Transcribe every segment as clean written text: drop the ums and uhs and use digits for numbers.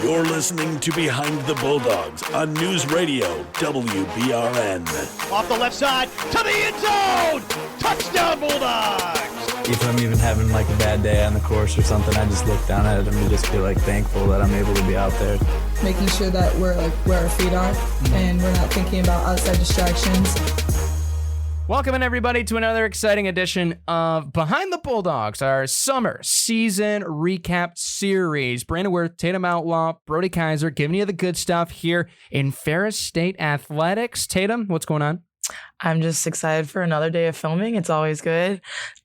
You're listening to Behind the Bulldogs on News Radio WBRN. Off the left side to the end zone. Touchdown Bulldogs. If I'm even having like a bad day on the course or something, I just look down at it and just feel like thankful that I'm able to be out there. Making sure that we're like where our feet are and we're not thinking about outside distractions. Welcome in, everybody, to another exciting edition of Behind the Bulldogs, our summer season recap series. Brandon Worth, Tatum Outlaw, Brody Kaiser, giving you the good stuff here in Ferris State Athletics. Tatum, what's going on? I'm just excited for another day of filming. It's always good.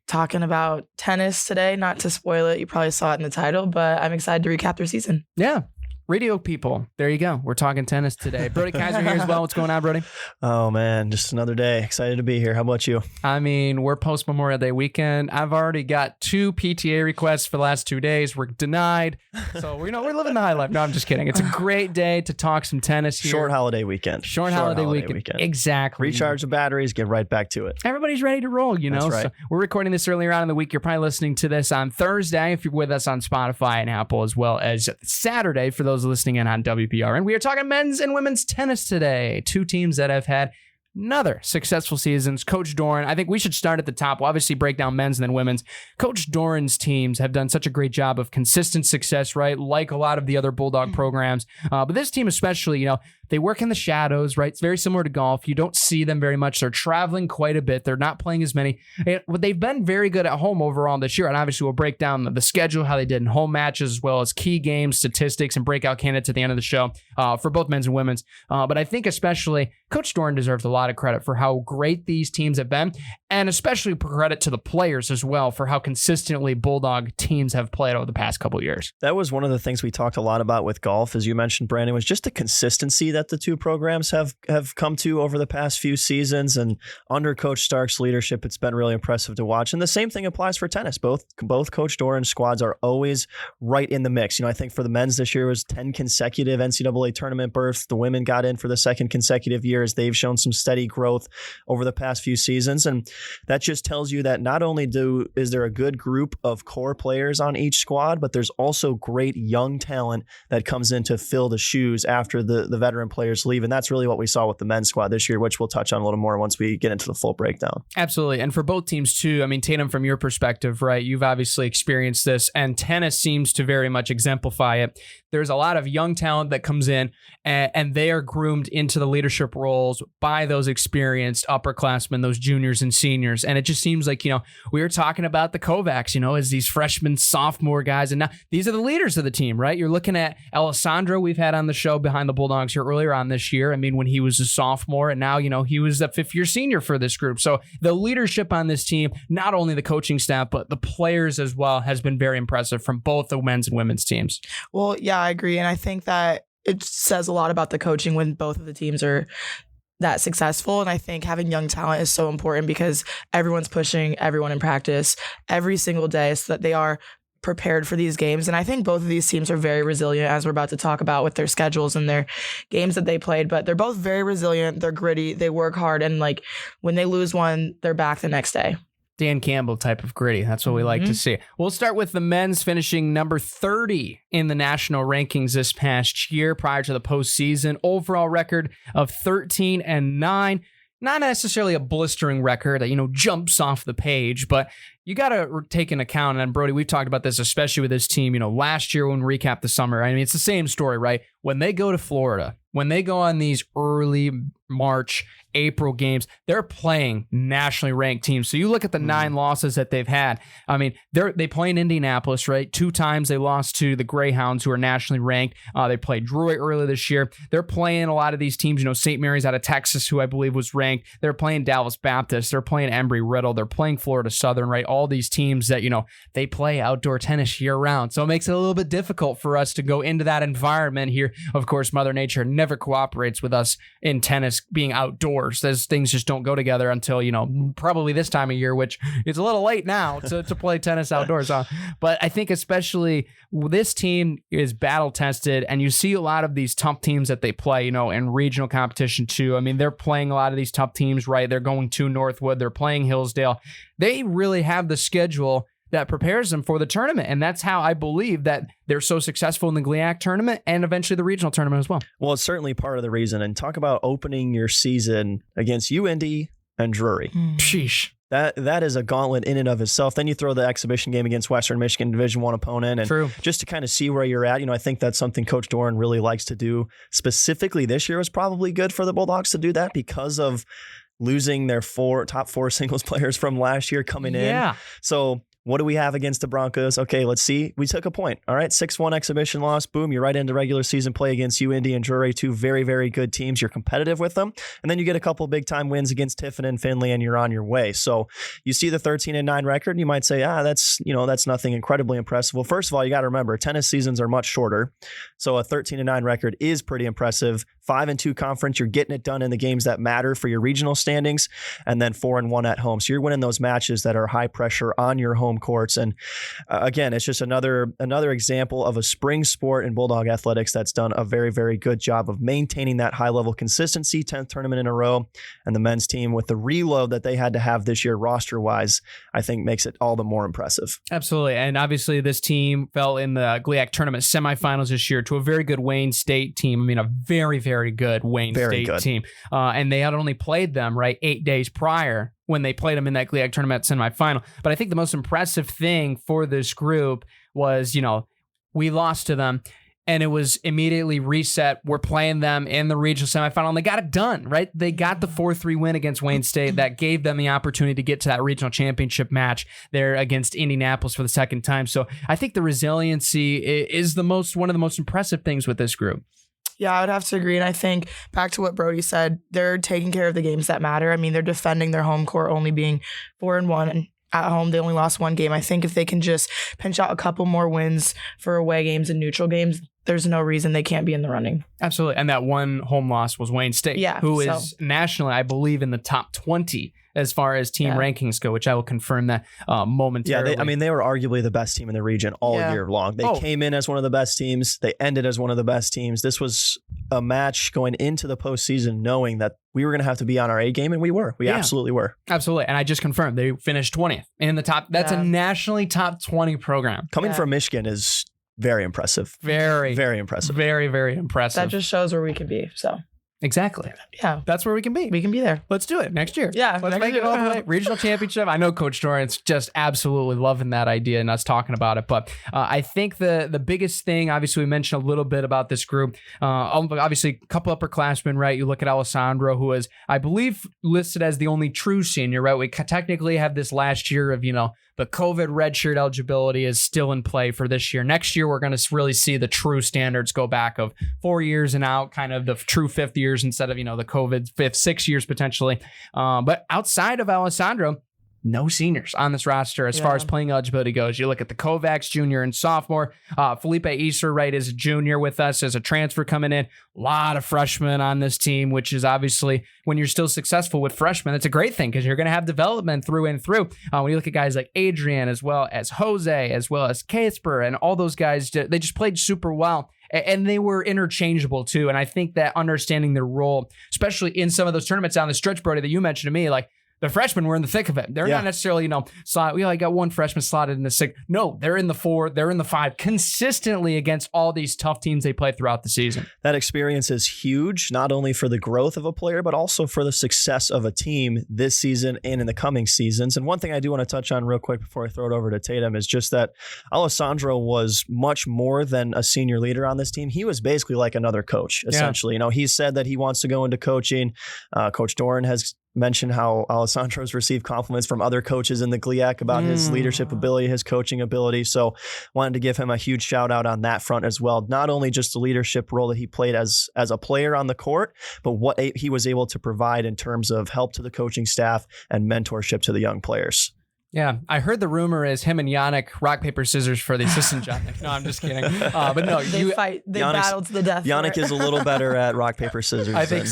Talking about tennis today, not to spoil it. You probably saw it in the title, but I'm excited to recap their season. Yeah. Radio people, there you go. We're talking tennis today. Brody Kaiser here as well. What's going on, Brody? Oh, man, just another day. Excited to be here. How about you? I mean, we're post-Memorial Day weekend. I've already got 2 PTA requests for the last 2 days. We're denied. So, we're living the high life. No, I'm just kidding. It's a great day to talk some tennis here. Short holiday weekend. Short holiday weekend. Exactly. Recharge the batteries, get right back to it. Everybody's ready to roll, you know? That's right. So we're recording this earlier on in the week. You're probably listening to this on Thursday if you're with us on Spotify and Apple, as well as Saturday for those listening in on WPR. And we are talking men's and women's tennis today. 2 teams that have had another successful seasons. Coach Doran, I think we should start at the top. We'll obviously break down men's and then women's. Coach Doran's teams have done such a great job of consistent success, right? Like a lot of the other Bulldog programs. But this team especially, they work in the shadows, right? It's very similar to golf. You don't see them very much. They're traveling quite a bit. They're not playing as many. They've been very good at home overall this year. And obviously we'll break down the schedule, how they did in home matches, as well as key games, statistics, and breakout candidates at the end of the show for both men's and women's. But I think especially Coach Doran deserves a lot of credit for how great these teams have been, and especially credit to the players as well for how consistently Bulldog teams have played over the past couple of years. That was one of the things we talked a lot about with golf, as you mentioned, Brandon, was just the consistency that the 2 programs have come to over the past few seasons. And under Coach Stark's leadership, it's been really impressive to watch. And the same thing applies for tennis. Both Coach Doran's squads are always right in the mix. I think for the men's this year was 10 consecutive NCAA Tournament berths. The women got in for the 2nd consecutive year as they've shown some steady growth over the past few seasons. And that just tells you that not only is there a good group of core players on each squad, but there's also great young talent that comes in to fill the shoes after the veteran players leave. And that's really what we saw with the men's squad this year, which we'll touch on a little more once we get into the full breakdown. Absolutely. And for both teams too, I mean, Tatum, from your perspective, right, you've obviously experienced this, and tennis seems to very much exemplify it. There's a lot of young talent that comes in and they are groomed into the leadership roles by those experienced upperclassmen, those juniors and seniors. And it just seems like, we were talking about the Kovacs, as these freshmen, sophomore guys. And now these are the leaders of the team, right? You're looking at Alessandro, we've had on the show Behind the Bulldogs here earlier on this year. I mean, when he was a sophomore, and now, he was a 5th-year senior for this group. So the leadership on this team, not only the coaching staff, but the players as well, has been very impressive from both the men's and women's teams. Well, yeah, I agree. And I think that it says a lot about the coaching when both of the teams are that successful. And I think having young talent is so important because everyone's pushing everyone in practice every single day so that they are prepared for these games. And I think both of these teams are very resilient, as we're about to talk about with their schedules and their games that they played, but they're both very resilient. They're gritty. They work hard. And when they lose one, they're back the next day. Dan Campbell type of gritty. That's what we like to see. We'll start with the men's, finishing number 30 in the national rankings this past year prior to the postseason. Overall record of 13-9. Not necessarily a blistering record that, jumps off the page, but you got to take into account, and Brody, we've talked about this, especially with this team, last year when we recapped the summer. I mean, it's the same story, right? When they go to Florida, when they go on these early March, April games, they're playing nationally ranked teams. So you look at the 9 losses that they've had. I mean, they play in Indianapolis, right? 2 times they lost to the Greyhounds, who are nationally ranked. They played Drury earlier this year. They're playing a lot of these teams. St. Mary's out of Texas, who I believe was ranked. They're playing Dallas Baptist. They're playing Embry-Riddle. They're playing Florida Southern, right? All these teams that, they play outdoor tennis year round. So it makes it a little bit difficult for us to go into that environment here. Of course, Mother Nature never cooperates with us in tennis being outdoors. Those things just don't go together until, probably this time of year, which is a little late now to play tennis outdoors. But I think especially this team is battle tested, and you see a lot of these tough teams that they play, in regional competition too. I mean, they're playing a lot of these tough teams, right? They're going to Northwood. They're playing Hillsdale. They really have the schedule that prepares them for the tournament. And that's how I believe that they're so successful in the GLIAC tournament and eventually the regional tournament as well. Well, it's certainly part of the reason. And talk about opening your season against UND and Drury. Sheesh. That is a gauntlet in and of itself. Then you throw the exhibition game against Western Michigan Division I opponent, and True. just to kind of see where you're at. I think that's something Coach Doran really likes to do. Specifically this year was probably good for the Bulldogs to do that because of losing their top four singles players from last year coming in. So what do we have against the Broncos? Okay, let's see. We took a point. All right, 6-1 exhibition loss. Boom, you're right into regular season play against UND and Drury, two very, very good teams. You're competitive with them. And then you get a couple big-time wins against Tiffin and Findlay, and you're on your way. So you see the 13-9 record, and you might say, that's nothing incredibly impressive. Well, first of all, you got to remember, tennis seasons are much shorter. So a 13-9 record is pretty impressive. 5-2 conference, you're getting it done in the games that matter for your regional standings, and then 4-1 at home. So you're winning those matches that are high pressure on your home courts. And again, it's just another example of a spring sport in Bulldog athletics that's done a very, very good job of maintaining that high level consistency. 10th tournament in a row, and the men's team with the reload that they had to have this year roster wise, I think makes it all the more impressive. Absolutely. And obviously this team fell in the GLIAC tournament semifinals this year to a very good Wayne State team. I mean, a very, very good Wayne State team. And they had only played them 8 days prior when they played them in that GLIAC tournament semifinal. But I think the most impressive thing for this group was, we lost to them and it was immediately reset. We're playing them in the regional semifinal and they got it done, right? They got the 4-3 win against Wayne State. That gave them the opportunity to get to that regional championship match there against Indianapolis for the second time. So I think the resiliency is one of the most impressive things with this group. Yeah, I would have to agree. And I think back to what Brody said, they're taking care of the games that matter. I mean, they're defending their home court, only being 4-1. And at home, they only lost one game. I think if they can just pinch out a couple more wins for away games and neutral games, there's no reason they can't be in the running. Absolutely. And that one home loss was Wayne State, who is nationally, I believe, in the top 20 as far as team rankings go, which I will confirm that momentarily. Yeah, they were arguably the best team in the region all year long. They came in as one of the best teams. They ended as one of the best teams. This was a match going into the postseason knowing that we were going to have to be on our A game, and we were. We absolutely were. Absolutely. And I just confirmed they finished 20th in the top. That's a nationally top 20 program. Coming from Michigan is very impressive. Very, very impressive. Very, very impressive. That just shows where we could be. So exactly. Yeah. That's where we can be. We can be there. Let's do it next year. Yeah. Let's make it all the way. Regional championship. I know Coach Doran's just absolutely loving that idea and us talking about it. But I think the biggest thing, obviously, we mentioned a little bit about this group. Obviously, a couple upperclassmen, right? You look at Alessandro, who is, I believe, listed as the only true senior, right? We technically have this last year of, the COVID redshirt eligibility is still in play for this year. Next year, we're going to really see the true standards go back of 4 years and out, kind of the true 5th years instead of, the COVID 5th, 6 years potentially. But outside of Alessandro, no seniors on this roster as far as playing eligibility goes. You look at the Kovacs junior and sophomore. Felipe Easter, right, is a junior with us as a transfer coming in. A lot of freshmen on this team, which is obviously, when you're still successful with freshmen, it's a great thing because you're going to have development through and through. When you look at guys like Adrian, as well as Jose, as well as Casper, and all those guys, they just played super well. And they were interchangeable too. And I think that understanding their role, especially in some of those tournaments down the stretch, Brody, that you mentioned to me, the freshmen were in the thick of it. They're not necessarily, I got one freshman slotted in the 6. No, they're in the 4, they're in the 5 consistently against all these tough teams they play throughout the season. That experience is huge, not only for the growth of a player, but also for the success of a team this season and in the coming seasons. And one thing I do want to touch on real quick before I throw it over to Tatum is just that Alessandro was much more than a senior leader on this team. He was basically like another coach, essentially. He said that he wants to go into coaching. Coach Doran has mentioned how Alessandro's received compliments from other coaches in the GLIAC about his leadership ability, his coaching ability. So wanted to give him a huge shout out on that front as well. Not only just the leadership role that he played as a player on the court, but what he was able to provide in terms of help to the coaching staff and mentorship to the young players. Yeah, I heard the rumor is him and Yannick rock, paper, scissors for the assistant job. No, I'm just kidding. But no, they fight. They battle to the death. Yannick is a little better at rock, paper, scissors. I think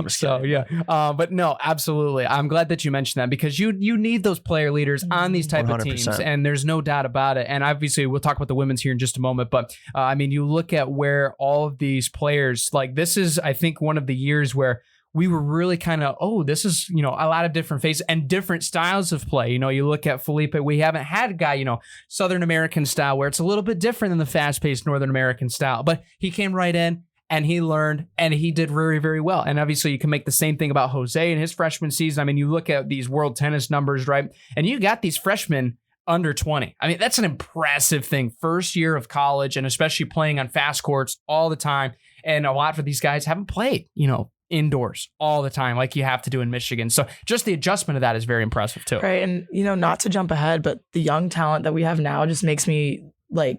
so. Yeah. But no, absolutely. I'm glad that you mentioned that because you need those player leaders on these type 100%. Of teams, and there's no doubt about it. And obviously, we'll talk about the women's here in just a moment. But you look at where all of these players, this is, I think, one of the years where we were really kind of, this is, a lot of different faces and different styles of play. You look at Felipe, we haven't had a guy, Southern American style where it's a little bit different than the fast-paced Northern American style, but he came right in and he learned and he did very, very well. And obviously you can make the same thing about Jose in his freshman season. I mean, you look at these world tennis numbers, right? And you got these freshmen under 20. I mean, that's an impressive thing. First year of college and especially playing on fast courts all the time. And a lot for these guys haven't played, indoors all the time like you have to do in Michigan. So just the adjustment of that is very impressive too. Right. And, not to jump ahead, but the young talent that we have now just makes me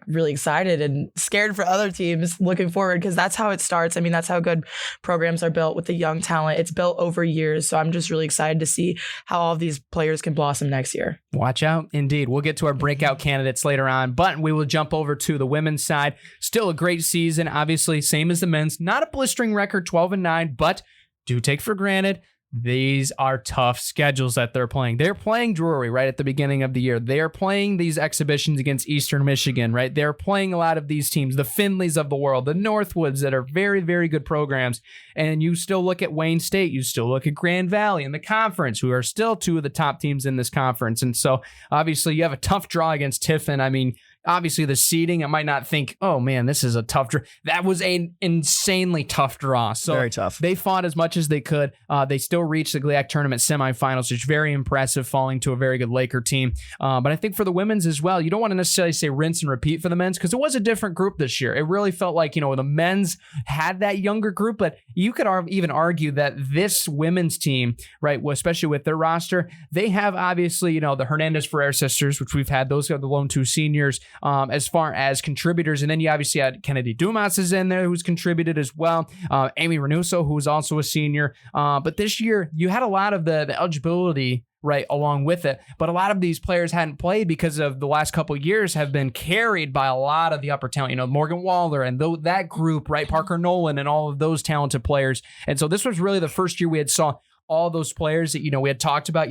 really excited and scared for other teams looking forward, because that's how it starts. I mean, that's how good programs are built with the young talent. It's built over years. So I'm just really excited to see how all of these players can blossom next year. Watch out. Indeed. We'll get to our breakout candidates later on, but we will jump over to the women's side. Still a great season. Obviously, same as the men's. Not a blistering record, 12-9, but do take for granted these are tough schedules that they're playing. They're playing Drury right at the beginning of the year. They're playing these exhibitions against Eastern Michigan, right? They're playing a lot of these teams, the Finleys of the world, the Northwoods that are very, very good programs. And you still look at Wayne State, you still look at Grand Valley in the conference, who are still two of the top teams in this conference. And so obviously you have a tough draw against Tiffin. I mean, obviously the seeding, I might not think, oh man, this is a tough draw. That was an insanely tough draw. So very tough. They fought as much as they could. They still reached the GLIAC tournament semifinals, which is very impressive, falling to a very good Laker team. But I think for the women's as well, you don't want to necessarily say rinse and repeat for the men's, because it was a different group this year. It really felt like, the men's had that younger group, but you could even argue that this women's team, right, especially with their roster, they have obviously, the Hernandez Ferrer sisters, which we've had. Those are the lone two seniors. As far as contributors. And then you obviously had Kennedy Dumas is in there, who's contributed as well. Amy Renuso, who's also a senior. But this year, you had a lot of the eligibility right along with it. But a lot of these players hadn't played because of the last couple of years have been carried by a lot of the upper talent, Morgan Waller and that group, right? Parker Nolan and all of those talented players. And so this was really the first year we had saw all those players that, we had talked about,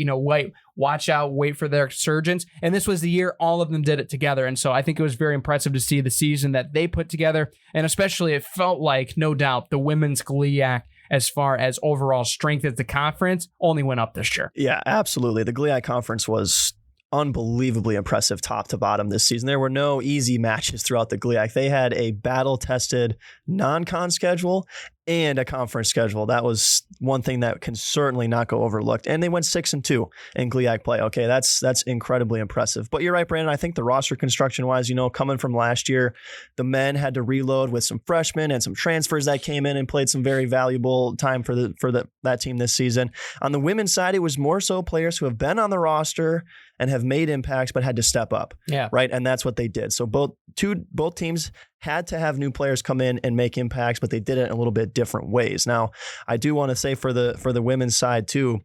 watch out, wait for their surgeons. And this was the year all of them did it together. And so I think it was very impressive to see the season that they put together. And especially it felt like, no doubt, the women's GLIAC, as far as overall strength at the conference, only went up this year. Yeah, absolutely. The GLIAC conference was unbelievably impressive top to bottom this season. There were no easy matches throughout the GLIAC. They had a battle-tested non-con schedule and a conference schedule. That was one thing that can certainly not go overlooked. And they went 6-2 in GLIAC play. Okay, that's incredibly impressive. But you're right, Brandon. I think the roster construction wise, coming from last year, the men had to reload with some freshmen and some transfers that came in and played some very valuable time for that team this season. On the women's side, it was more so players who have been on the roster and have made impacts but had to step up. Yeah. Right. And that's what they did. So both teams had to have new players come in and make impacts, but they did it in a little bit different ways. Now, I do want to say for the women's side too,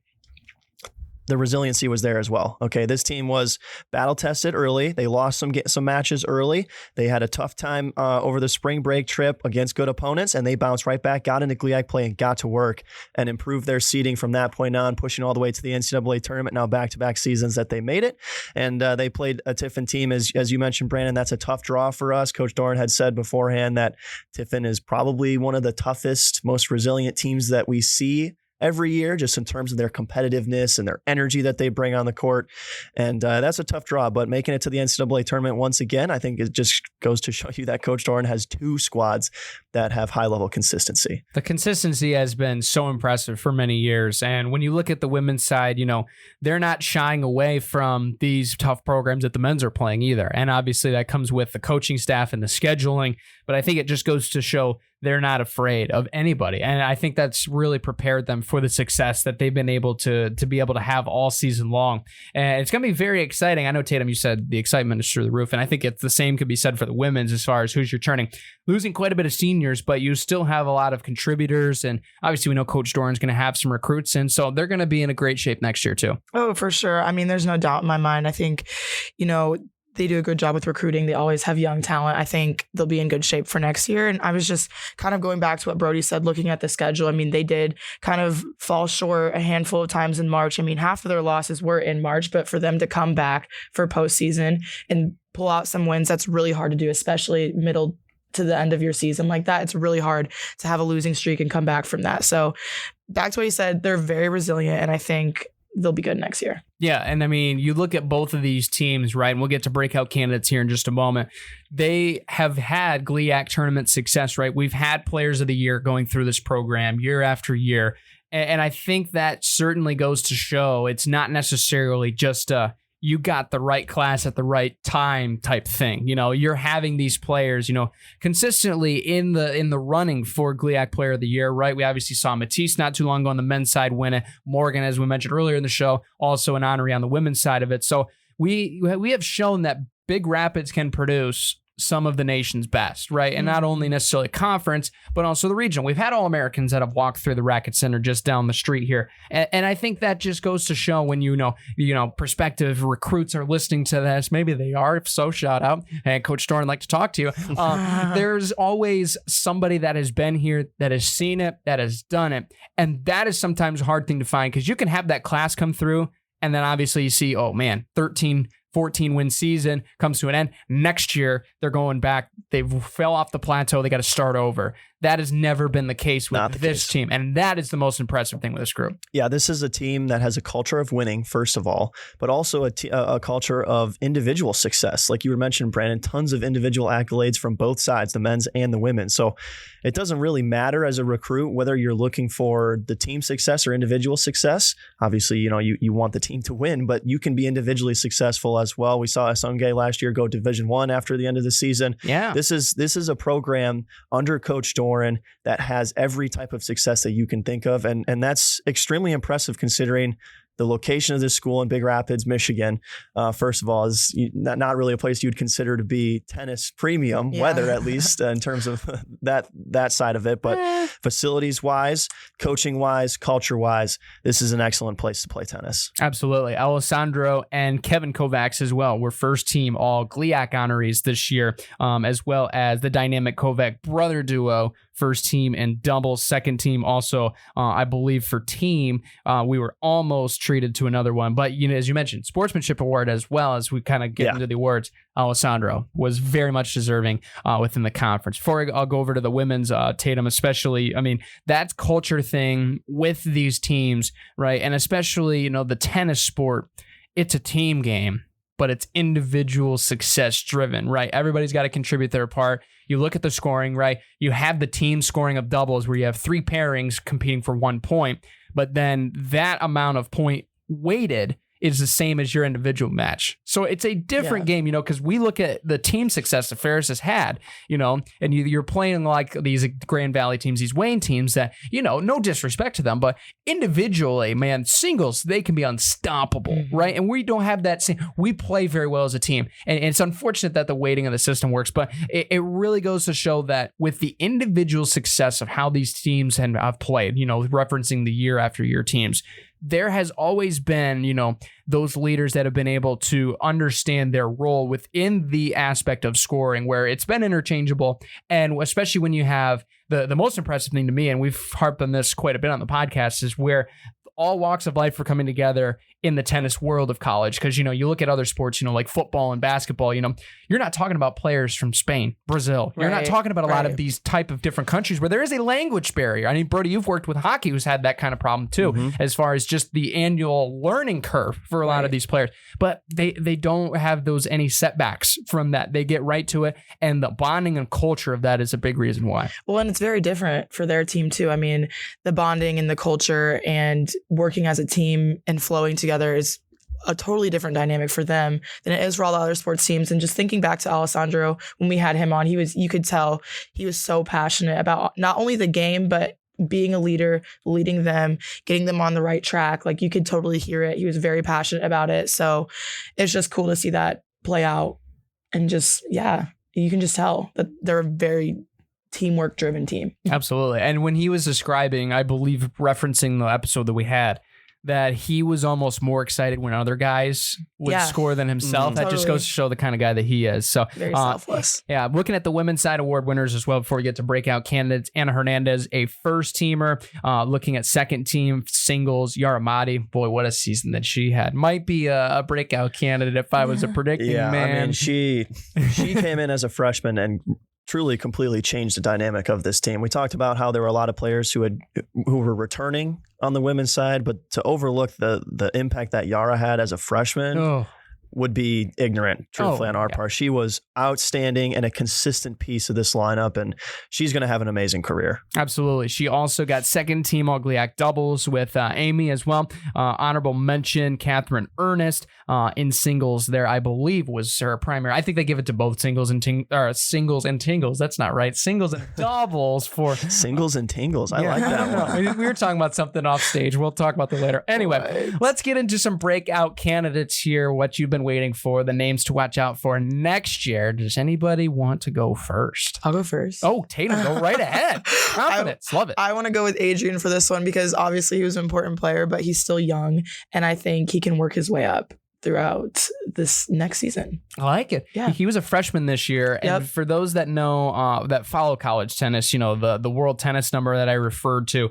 the resiliency was there as well. Okay, this team was battle tested early. They lost some matches early. They had a tough time over the spring break trip against good opponents, and they bounced right back, got into GLIAC play, and got to work and improved their seeding from that point on, pushing all the way to the NCAA tournament. Now back-to-back seasons that they made it, and they played a Tiffin team as you mentioned, Brandon. That's a tough draw for us. Coach Doran had said beforehand that Tiffin is probably one of the toughest, most resilient teams that we see every year, just in terms of their competitiveness and their energy that they bring on the court. And that's a tough draw, but making it to the NCAA tournament once again, I think it just goes to show you that Coach Doran has two squads that have high-level consistency. The consistency has been so impressive for many years. And when you look at the women's side, they're not shying away from these tough programs that the men's are playing either. And obviously that comes with the coaching staff and the scheduling. But I think it just goes to show they're not afraid of anybody. And I think that's really prepared them for the success that they've been able to be able to have all season long. And it's going to be very exciting. I know, Tatum, you said the excitement is through the roof. And I think it's the same could be said for the women's as far as who's returning. Losing quite a bit of seniors, but you still have a lot of contributors. And obviously we know Coach Doran's going to have some recruits in. So they're going to be in a great shape next year too. Oh, for sure. I mean, there's no doubt in my mind. I think, they do a good job with recruiting. They always have young talent. I think they'll be in good shape for next year. And I was just kind of going back to what Brody said, looking at the schedule. I mean, they did kind of fall short a handful of times in March. I mean, half of their losses were in March, but for them to come back for postseason and pull out some wins, that's really hard to do, especially middle to the end of your season like that. It's really hard to have a losing streak and come back from that. So back to what you said, they're very resilient, and I think they'll be good next year. Yeah, and I mean, you look at both of these teams, right? And we'll get to breakout candidates here in just a moment. They have had GLIAC tournament success, right? We've had players of the year going through this program year after year. And I think that certainly goes to show it's not necessarily just you got the right class at the right time type thing. You know, you're having these players, you know, consistently in the running for GLIAC Player of the Year, right? We obviously saw Matisse not too long ago on the men's side win it. Morgan, as we mentioned earlier in the show, also an honoree on the women's side of it. So we have shown that Big Rapids can produce some of the nation's best, right? And not only necessarily conference, but also the region. We've had All-Americans that have walked through the Racket Center just down the street here. And I think that just goes to show when, you know, prospective recruits are listening to this, maybe they are, if so, shout out. Hey, Coach Doran, I'd like to talk to you. There's always somebody that has been here, that has seen it, that has done it. And that is sometimes a hard thing to find because you can have that class come through and then obviously you see, oh man, 14 win season comes to an end. Next year, they're going back. They fell off the plateau. They got to start over. That has never been the case with this team. And that is the most impressive thing with this group. Yeah, this is a team that has a culture of winning, first of all, but also a culture of individual success. Like you were mentioning, Brandon, tons of individual accolades from both sides, the men's and the women. So it doesn't really matter as a recruit whether you're looking for the team success or individual success. Obviously, you know, you want the team to win, but you can be individually successful as well. We saw Asungay last year go Division I after the end of the season. Yeah. This is a program under Coach Doran that has every type of success that you can think of. And that's extremely impressive considering the location of this school in Big Rapids, Michigan, first of all, is not really a place you'd consider to be tennis premium weather, at least in terms of that side of it. But facilities-wise, coaching-wise, culture-wise, this is an excellent place to play tennis. Absolutely. Alessandro and Kevin Kovacs as well were first team all GLIAC honorees this year, as well as the dynamic Kovac brother duo, first team in doubles, second team also, I believe for team, we were almost treated to another one. But, you know, as you mentioned, sportsmanship award as well as we kind of get into the awards. Alessandro was very much deserving within the conference. Before I'll go over to the women's, Tatum especially, I mean, that culture thing with these teams, right? And especially, you know, the tennis sport, it's a team game, but it's individual success driven, right? Everybody's got to contribute their part. You look at the scoring, right? You have the team scoring of doubles where you have three pairings competing for 1 point, but then that amount of point weighted is the same as your individual match. So it's a different game, you know, because we look at the team success that Ferris has had, you know, and you're playing like these Grand Valley teams, these Wayne teams that, you know, no disrespect to them, but individually, man, singles, they can be unstoppable, right? And we don't have that same, we play very well as a team. And it's unfortunate that the weighting of the system works, but it really goes to show that with the individual success of how these teams have played, you know, referencing the year after year teams, there has always been, you know, those leaders that have been able to understand their role within the aspect of scoring where it's been interchangeable. And especially when you have the most impressive thing to me, and we've harped on this quite a bit on the podcast, is where all walks of life are coming together in the tennis world of college. Because, you know, you look at other sports, you know, like football and basketball, you know, you're not talking about players from Spain, Brazil. You're not talking about a lot of these type of different countries where there is a language barrier. I mean, Brody, you've worked with hockey who's had that kind of problem too, as far as just the annual learning curve for a lot of these players. But they don't have any setbacks from that. They get right to it. And the bonding and culture of that is a big reason why. Well, and it's very different for their team too. I mean, the bonding and the culture and working as a team and flowing together is a totally different dynamic for them than it is for all the other sports teams. And just thinking back to Alessandro, when we had him on, you could tell he was so passionate about not only the game, but being a leader, leading them, getting them on the right track. Like you could totally hear it. He was very passionate about it. So it's just cool to see that play out. And just, you can just tell that they're a very teamwork driven team. Absolutely. And when he was describing, I believe referencing the episode that we had, that he was almost more excited when other guys would score than himself. That just goes to show the kind of guy that he is. So very selfless. Yeah, looking at the women's side award winners as well before we get to breakout candidates. Anna Hernandez, a first teamer. Looking at second team singles, Yara Madi. Boy, what a season that she had. Might be a breakout candidate if I was a predicting man. I mean, she came in as a freshman and truly completely changed the dynamic of this team. We talked about how there were a lot of players who were returning on the women's side, but to overlook the impact that Yara had as a freshman would be ignorant, truthfully, on our part. She was outstanding and a consistent piece of this lineup, and she's going to have an amazing career. Absolutely. She also got second team All-GLIAC doubles with Amy as well. Honorable mention, Catherine Ernest in singles there, I believe, was her primary. I think they give it to both singles and tingles. That's not right. Singles and doubles for singles and tingles. I like that one. We were talking about something off stage. We'll talk about that later. Anyway, let's get into some breakout candidates here. What you've been waiting for, the names to watch out for next year. Does anybody want to go first? I'll go first. Oh, Tatum, go right ahead. Confidence. Love it. I want to go with Adrian for this one because obviously he was an important player, but he's still young, and I think he can work his way up throughout this next season. I like it. Yeah. He was a freshman this year. And for those that know, that follow college tennis, the world tennis number that I referred to,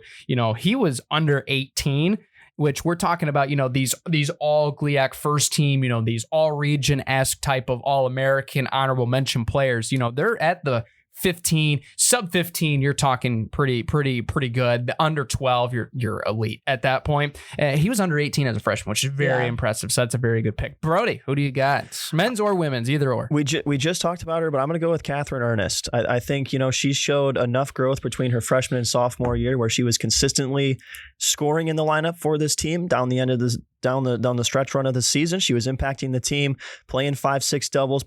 he was under 18, which we're talking about, these all GLIAC first team, these all region-esque type of all-American honorable mention players, they're at the 15, sub 15, you're talking pretty good. The under 12, you're elite at that point. He was under 18 as a freshman, which is very impressive. So that's a very good pick. Brody, who do you got? Men's or women's, either or. We just talked about her, but I'm going to go with Catherine Ernest. I think, she showed enough growth between her freshman and sophomore year where she was consistently scoring in the lineup for this team down the end of this. Down the stretch run of the season. She was impacting the team, playing 5-6 doubles,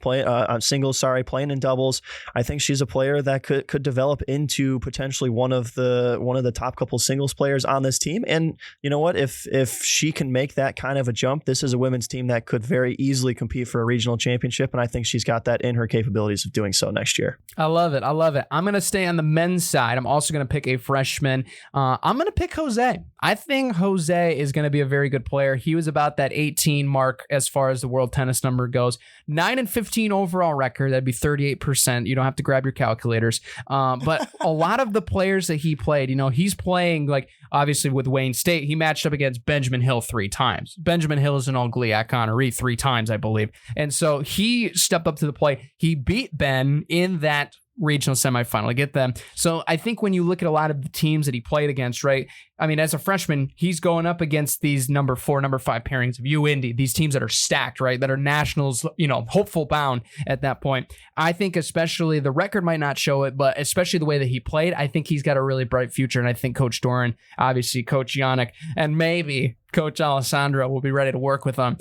singles, playing in doubles. I think she's a player that could develop into potentially one of the top couple singles players on this team. And you know what? If she can make that kind of a jump, this is a women's team that could very easily compete for a regional championship. And I think she's got that in her capabilities of doing so next year. I love it. I'm going to stay on the men's side. I'm also going to pick a freshman. I'm going to pick Jose. I think Jose is going to be a very good player. He was about that 18 mark as far as the world tennis number goes. 9-15 overall record. That'd be 38%. You don't have to grab your calculators. But a lot of the players that he played, he's playing like obviously with Wayne State. He matched up against Benjamin Hill 3 times. Benjamin Hill is an all-GLIAC honoree 3 times, I believe. And so he stepped up to the plate. He beat Ben in that regional semifinal to get them. So I think when you look at a lot of the teams that he played against, right? I mean, as a freshman, he's going up against these number 4, number 5 pairings of UIndy, these teams that are stacked, right? That are nationals, hopeful bound at that point. I think especially the record might not show it, but especially the way that he played, I think he's got a really bright future. And I think Coach Doran, obviously Coach Yannick, and maybe Coach Alessandro will be ready to work with him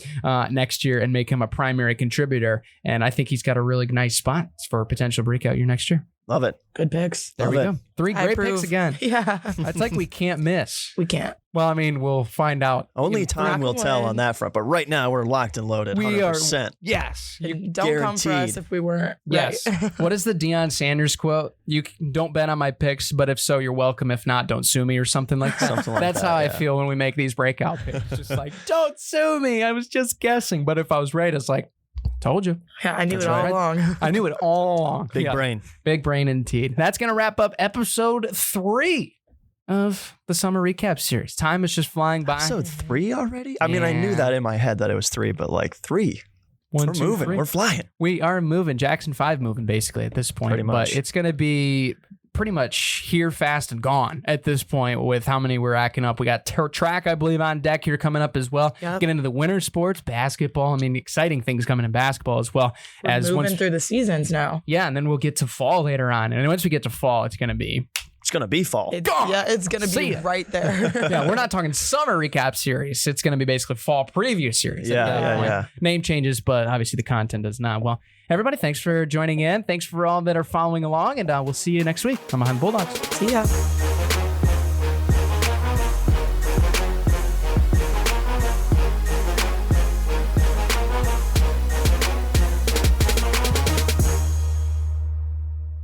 next year and make him a primary contributor. And I think he's got a really nice spot for a potential breakout year next year. Love it. Good picks. There we go. 3 great picks again. Yeah. It's like we can't miss. We can't. Well, I mean, we'll find out. Only time will tell on that front. But right now, we're locked and loaded. 100%. Yes. You don't come for us if we weren't. Yes. Right. What is the Deion Sanders quote? You don't bet on my picks, but if so, you're welcome. If not, don't sue me or something like that. That's how I feel when we make these breakout picks. Just like, don't sue me. I was just guessing. But if I was right, it's like, told you. Yeah, I knew it all along. I knew it all along. Big brain. Big brain indeed. That's going to wrap up episode 3 of the summer recap series. Time is just flying by. Episode 3 already? I mean, I knew that in my head that it was 3, but like 3. We're moving. 3. We're flying. We are moving. Jackson 5 moving basically at this point. Pretty much. But it's going to be pretty much here, fast, and gone at this point with how many we're racking up. We got track, I believe, on deck here coming up as well. Yep. Get into the winter sports, basketball. I mean, exciting things coming in basketball as well. We're moving through the seasons now. Yeah, and then we'll get to fall later on. And once we get to fall, it's going to be fall. It's going to be right there. Yeah, we're not talking summer recap series. It's going to be basically fall preview series. Yeah. Name changes, but obviously the content does not. Well, everybody, thanks for joining in. Thanks for all that are following along, and we'll see you next week. I'm Behind the Bulldogs. See ya.